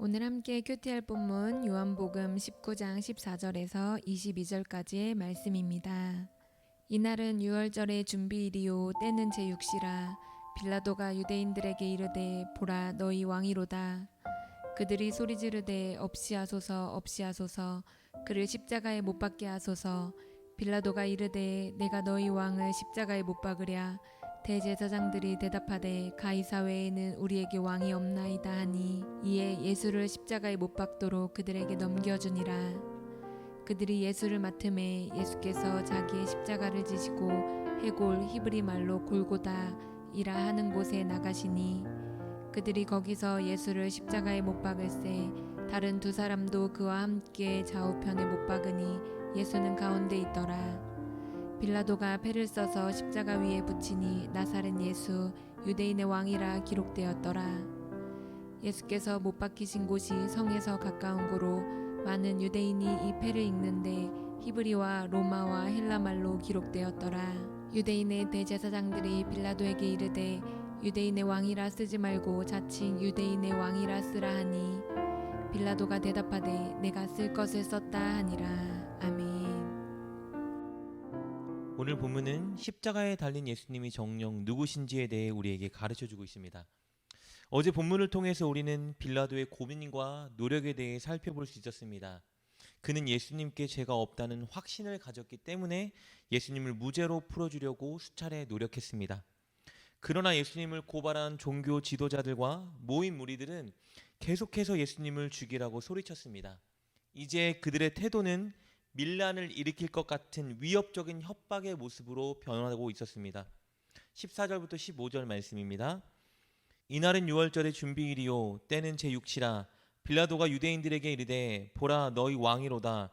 오늘 함께 큐티할 본문 요한복음 19장 14절에서 22절까지의 말씀입니다. 이날은 유월절의 준비일이요 때는 제6시라. 빌라도가 유대인들에게 이르되 보라 너희 왕이로다. 그들이 소리 지르되 없이하소서 없이하소서 그를 십자가에 못 박게 하소서. 빌라도가 이르되 내가 너희 왕을 십자가에 못 박으랴. 대제사장들이 대답하되 가이사 외에는 우리에게 왕이 없나이다 하니 이에 예수를 십자가에 못 박도록 그들에게 넘겨주니라. 그들이 예수를 맡음에 예수께서 자기의 십자가를 지시고 해골 히브리 말로 골고다이라 하는 곳에 나가시니 그들이 거기서 예수를 십자가에 못 박을새 다른 두 사람도 그와 함께 좌우편에 못 박으니 예수는 가운데 있더라. 빌라도가 패를 써서 십자가 위에 붙이니 나사렛 예수 유대인의 왕이라 기록되었더라. 예수께서 못 박히신 곳이 성에서 가까운 고로 많은 유대인이 이 패를 읽는데 히브리와 로마와 헬라말로 기록되었더라. 유대인의 대제사장들이 빌라도에게 이르되 유대인의 왕이라 쓰지 말고 자칭 유대인의 왕이라 쓰라 하니 빌라도가 대답하되 내가 쓸 것을 썼다 하니라. 아멘. 오늘 본문은 십자가에 달린 예수님이 정녕 누구신지에 대해 우리에게 가르쳐주고 있습니다. 어제 본문을 통해서 우리는 빌라도의 고민과 노력에 대해 살펴볼 수 있었습니다. 그는 예수님께 죄가 없다는 확신을 가졌기 때문에 예수님을 무죄로 풀어주려고 수차례 노력했습니다. 그러나 예수님을 고발한 종교 지도자들과 모인 무리들은 계속해서 예수님을 죽이라고 소리쳤습니다. 이제 그들의 태도는 밀란을 일으킬 것 같은 위협적인 협박의 모습으로 변화하고 있었습니다. 14절부터 15절 말씀입니다. 이날은 유월절의 준비일이요 때는 제6시라. 빌라도가 유대인들에게 이르되 보라 너희 왕이로다.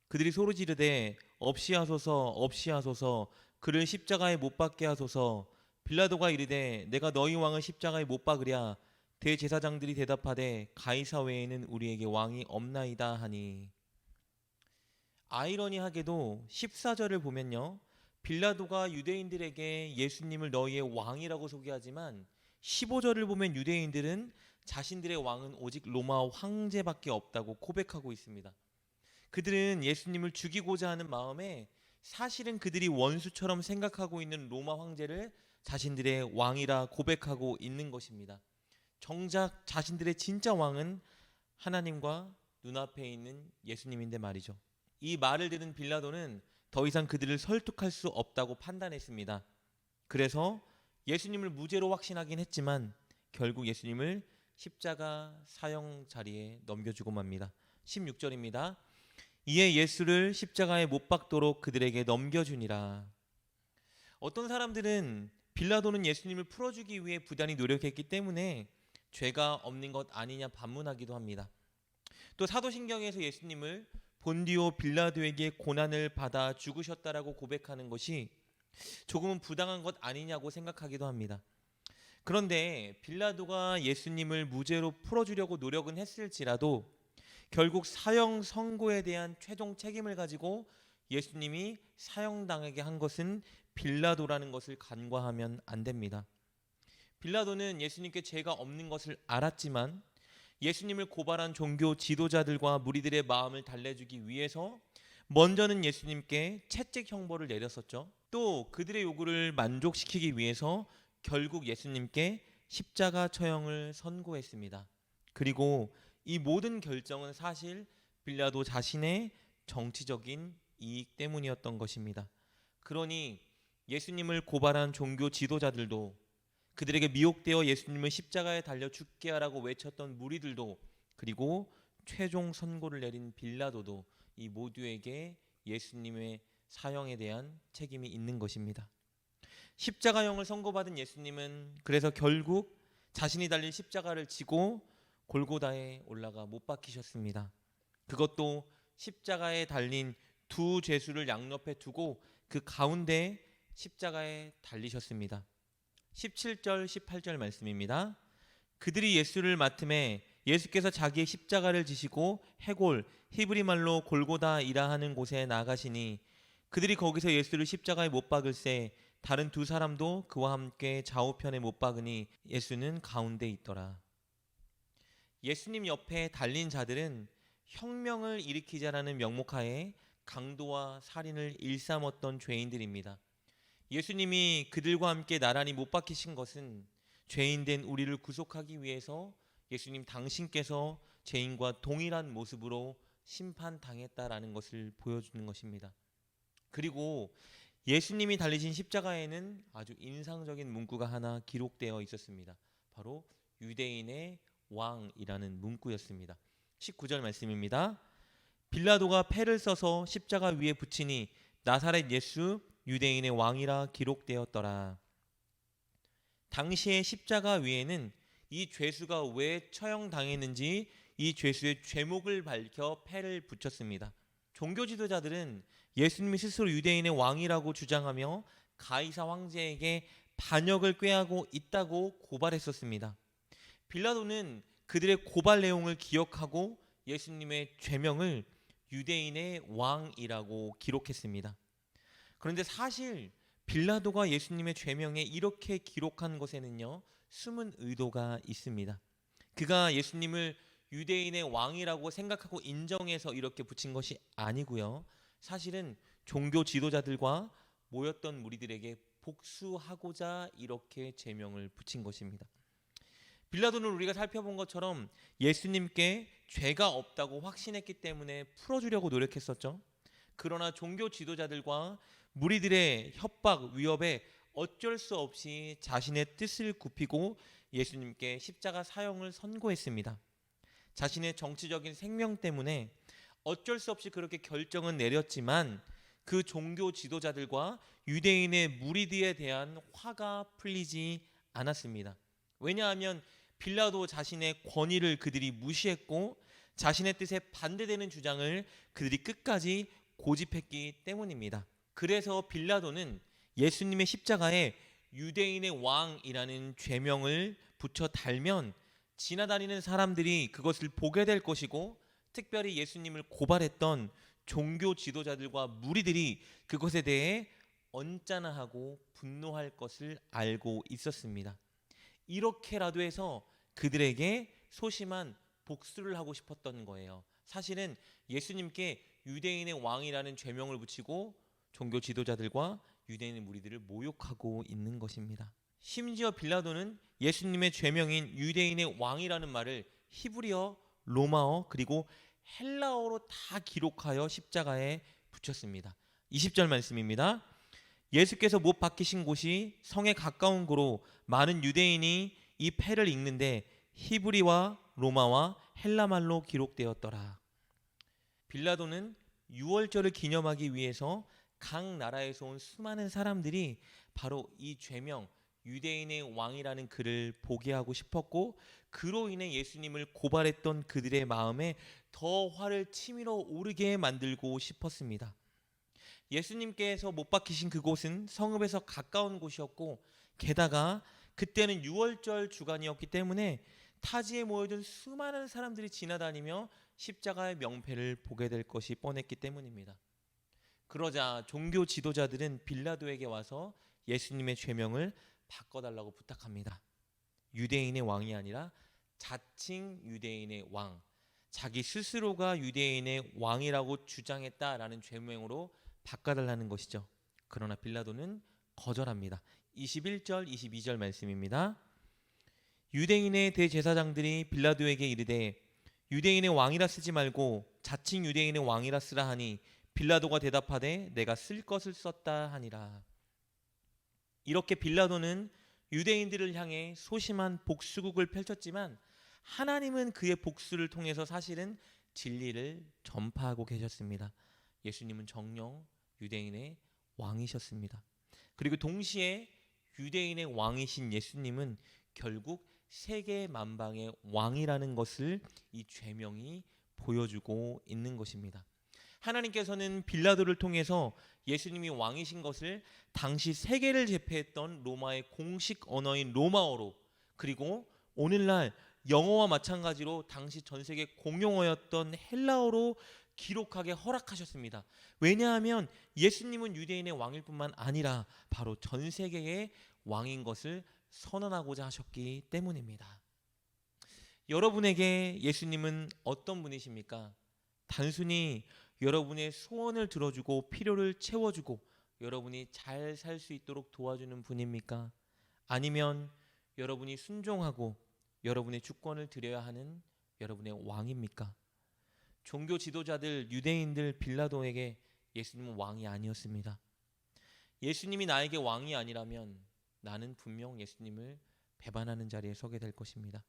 그들이 소리 지르되 없이하소서 없이하소서 그를 십자가에 못 박게 하소서. 빌라도가 이르되 내가 너희 왕을 십자가에 못 박으랴. 대제사장들이 대답하되 가이사 외에는 우리에게 왕이 없나이다 하니. 아이러니하게도 14절을 보면요, 빌라도가 유대인들에게 예수님을 너희의 왕이라고 소개하지만 15절을 보면 유대인들은 자신들의 왕은 오직 로마 황제밖에 없다고 고백하고 있습니다. 그들은 예수님을 죽이고자 하는 마음에 사실은 그들이 원수처럼 생각하고 있는 로마 황제를 자신들의 왕이라 고백하고 있는 것입니다. 정작 자신들의 진짜 왕은 하나님과 눈앞에 있는 예수님인데 말이죠. 이 말을 들은 빌라도는 더 이상 그들을 설득할 수 없다고 판단했습니다. 그래서 예수님을 무죄로 확신하긴 했지만 결국 예수님을 십자가 사형 자리에 넘겨주고 맙니다. 16절입니다. 이에 예수를 십자가에 못 박도록 그들에게 넘겨주니라. 어떤 사람들은 빌라도는 예수님을 풀어주기 위해 부단히 노력했기 때문에 죄가 없는 것 아니냐 반문하기도 합니다. 또 사도신경에서 예수님을 본디오 빌라도에게 고난을 받아 죽으셨다라고 고백하는 것이 조금은 부당한 것 아니냐고 생각하기도 합니다. 그런데 빌라도가 예수님을 무죄로 풀어주려고 노력은 했을지라도 결국 사형 선고에 대한 최종 책임을 가지고 예수님이 사형당하게 한 것은 빌라도라는 것을 간과하면 안 됩니다. 빌라도는 예수님께 죄가 없는 것을 알았지만 예수님을 고발한 종교 지도자들과 무리들의 마음을 달래주기 위해서 먼저는 예수님께 채찍 형벌을 내렸었죠. 또 그들의 요구를 만족시키기 위해서 결국 예수님께 십자가 처형을 선고했습니다. 그리고 이 모든 결정은 사실 빌라도 자신의 정치적인 이익 때문이었던 것입니다. 그러니 예수님을 고발한 종교 지도자들도, 그들에게 미혹되어 예수님을 십자가에 달려 죽게 하라고 외쳤던 무리들도, 그리고 최종 선고를 내린 빌라도도 이 모두에게 예수님의 사형에 대한 책임이 있는 것입니다. 십자가형을 선고받은 예수님은 그래서 결국 자신이 달린 십자가를 지고 골고다에 올라가 못 박히셨습니다. 그것도 십자가에 달린 두 죄수를 양옆에 두고 그 가운데 십자가에 달리셨습니다. 17절 18절 말씀입니다. 그들이 예수를 맡음에 예수께서 자기의 십자가를 지시고 해골 히브리 말로 골고다이라 하는 곳에 나가시니 그들이 거기서 예수를 십자가에 못 박을새 다른 두 사람도 그와 함께 좌우편에 못 박으니 예수는 가운데 있더라. 예수님 옆에 달린 자들은 혁명을 일으키자라는 명목하에 강도와 살인을 일삼았던 죄인들입니다. 예수님이 그들과 함께 나란히 못 박히신 것은 죄인된 우리를 구속하기 위해서 예수님 당신께서 죄인과 동일한 모습으로 심판당했다라는 것을 보여주는 것입니다. 그리고 예수님이 달리신 십자가에는 아주 인상적인 문구가 하나 기록되어 있었습니다. 바로 유대인의 왕이라는 문구였습니다. 19절 말씀입니다. 빌라도가 패를 써서 십자가 위에 붙이니 나사렛 예수 유대인의 왕이라 기록되었더라. 당시의 십자가 위에는 이 죄수가 왜 처형당했는지 이 죄수의 죄목을 밝혀 패를 붙였습니다. 종교 지도자들은 예수님이 스스로 유대인의 왕이라고 주장하며 가이사 황제에게 반역을 꾀하고 있다고 고발했었습니다. 빌라도는 그들의 고발 내용을 기억하고 예수님의 죄명을 유대인의 왕이라고 기록했습니다. 그런데 사실 빌라도가 예수님의 죄명에 이렇게 기록한 것에는요, 숨은 의도가 있습니다. 그가 예수님을 유대인의 왕이라고 생각하고 인정해서 이렇게 붙인 것이 아니고요. 사실은 종교 지도자들과 모였던 무리들에게 복수하고자 이렇게 제명을 붙인 것입니다. 빌라도는 우리가 살펴본 것처럼 예수님께 죄가 없다고 확신했기 때문에 풀어주려고 노력했었죠. 그러나 종교 지도자들과 무리들의 협박, 위협에 어쩔 수 없이 자신의 뜻을 굽히고 예수님께 십자가 사형을 선고했습니다. 자신의 정치적인 생명 때문에 어쩔 수 없이 그렇게 결정은 내렸지만 그 종교 지도자들과 유대인의 무리들에 대한 화가 풀리지 않았습니다. 왜냐하면 빌라도 자신의 권위를 그들이 무시했고 자신의 뜻에 반대되는 주장을 그들이 끝까지 고집했기 때문입니다. 그래서 빌라도는 예수님의 십자가에 유대인의 왕이라는 죄명을 붙여 달면 지나다니는 사람들이 그것을 보게 될 것이고 특별히 예수님을 고발했던 종교 지도자들과 무리들이 그것에 대해 언짢아하고 분노할 것을 알고 있었습니다. 이렇게라도 해서 그들에게 소심한 복수를 하고 싶었던 거예요. 사실은 예수님께 유대인의 왕이라는 죄명을 붙이고 종교 지도자들과 유대인의 무리들을 모욕하고 있는 것입니다. 심지어 빌라도는 예수님의 죄명인 유대인의 왕이라는 말을 히브리어, 로마어 그리고 헬라어로 다 기록하여 십자가에 붙였습니다. 20절 말씀입니다. 예수께서 못 박히신 곳이 성에 가까운 고로 많은 유대인이 이 패를 읽는데 히브리와 로마와 헬라말로 기록되었더라. 빌라도는 유월절을 기념하기 위해서 각 나라에서 온 수많은 사람들이 바로 이 죄명 유대인의 왕이라는 글을 보게 하고 싶었고 그로 인해 예수님을 고발했던 그들의 마음에 더 화를 치밀어 오르게 만들고 싶었습니다. 예수님께서 못 박히신 그곳은 성읍에서 가까운 곳이었고 게다가 그때는 유월절 주간이었기 때문에 타지에 모여든 수많은 사람들이 지나다니며 십자가의 명패를 보게 될 것이 뻔했기 때문입니다. 그러자 종교 지도자들은 빌라도에게 와서 예수님의 죄명을 바꿔달라고 부탁합니다. 유대인의 왕이 아니라 자칭 유대인의 왕, 자기 스스로가 유대인의 왕이라고 주장했다라는 죄명으로 바꿔달라는 것이죠. 그러나 빌라도는 거절합니다. 21절 22절 말씀입니다. 유대인의 대제사장들이 빌라도에게 이르되 유대인의 왕이라 쓰지 말고 자칭 유대인의 왕이라 쓰라 하니 빌라도가 대답하되 내가 쓸 것을 썼다 하니라. 이렇게 빌라도는 유대인들을 향해 소심한 복수국을 펼쳤지만 하나님은 그의 복수를 통해서 사실은 진리를 전파하고 계셨습니다. 예수님은 정령 유대인의 왕이셨습니다. 그리고 동시에 유대인의 왕이신 예수님은 결국 세계 만방의 왕이라는 것을 이 죄명이 보여주고 있는 것입니다. 하나님께서는 빌라도를 통해서 예수님이 왕이신 것을 당시 세계를 제패했던 로마의 공식 언어인 로마어로 그리고 오늘날 영어와 마찬가지로 당시 전 세계 공용어였던 헬라어로 기록하게 허락하셨습니다. 왜냐하면 예수님은 유대인의 왕일 뿐만 아니라 바로 전 세계의 왕인 것을 선언하고자 하셨기 때문입니다. 여러분에게 예수님은 어떤 분이십니까? 단순히 여러분의 소원을 들어주고 필요를 채워주고 여러분이 잘 살 수 있도록 도와주는 분입니까? 아니면 여러분이 순종하고 여러분의 주권을 드려야 하는 여러분의 왕입니까? 종교 지도자들 유대인들 빌라도에게 예수님은 왕이 아니었습니다. 예수님이 나에게 왕이 아니라면 나는 분명 예수님을 배반하는 자리에 서게 될 것입니다.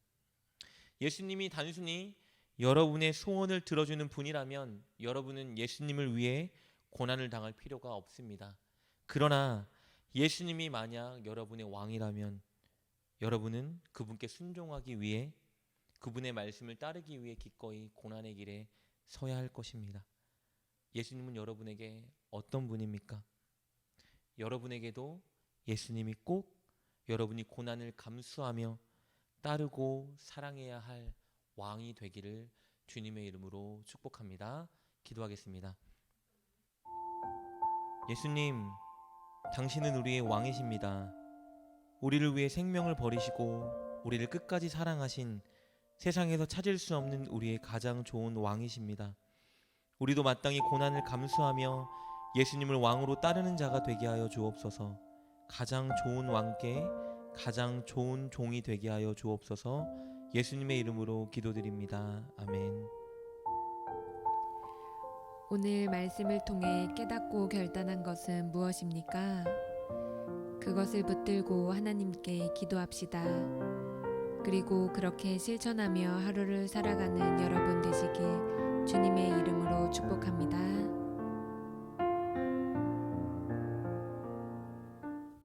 예수님이 단순히 여러분의 소원을 들어주는 분이라면 여러분은 예수님을 위해 고난을 당할 필요가 없습니다. 그러나 예수님이 만약 여러분의 왕이라면 여러분은 그분께 순종하기 위해 그분의 말씀을 따르기 위해 기꺼이 고난의 길에 서야 할 것입니다. 예수님은 여러분에게 어떤 분입니까? 여러분에게도 예수님이 꼭 여러분이 고난을 감수하며 따르고 사랑해야 할 왕이 되기를 주님의 이름으로 축복합니다. 기도하겠습니다. 예수님, 당신은 우리의 왕이십니다. 우리를 위해 생명을 버리시고 우리를 끝까지 사랑하신 세상에서 찾을 수 없는 우리의 가장 좋은 왕이십니다. 우리도 마땅히 고난을 감수하며 예수님을 왕으로 따르는 자가 되게 하여 주옵소서. 가장 좋은 왕께 가장 좋은 종이 되게 하여 주옵소서. 예수님의 이름으로 기도드립니다. 아멘. 오늘 말씀을 통해 깨닫고 결단한 것은 무엇입니까? 그것을 붙들고 하나님께 기도합시다. 그리고 그렇게 실천하며 하루를 살아가는 여러분 되시길 주님의 이름으로 축복합니다.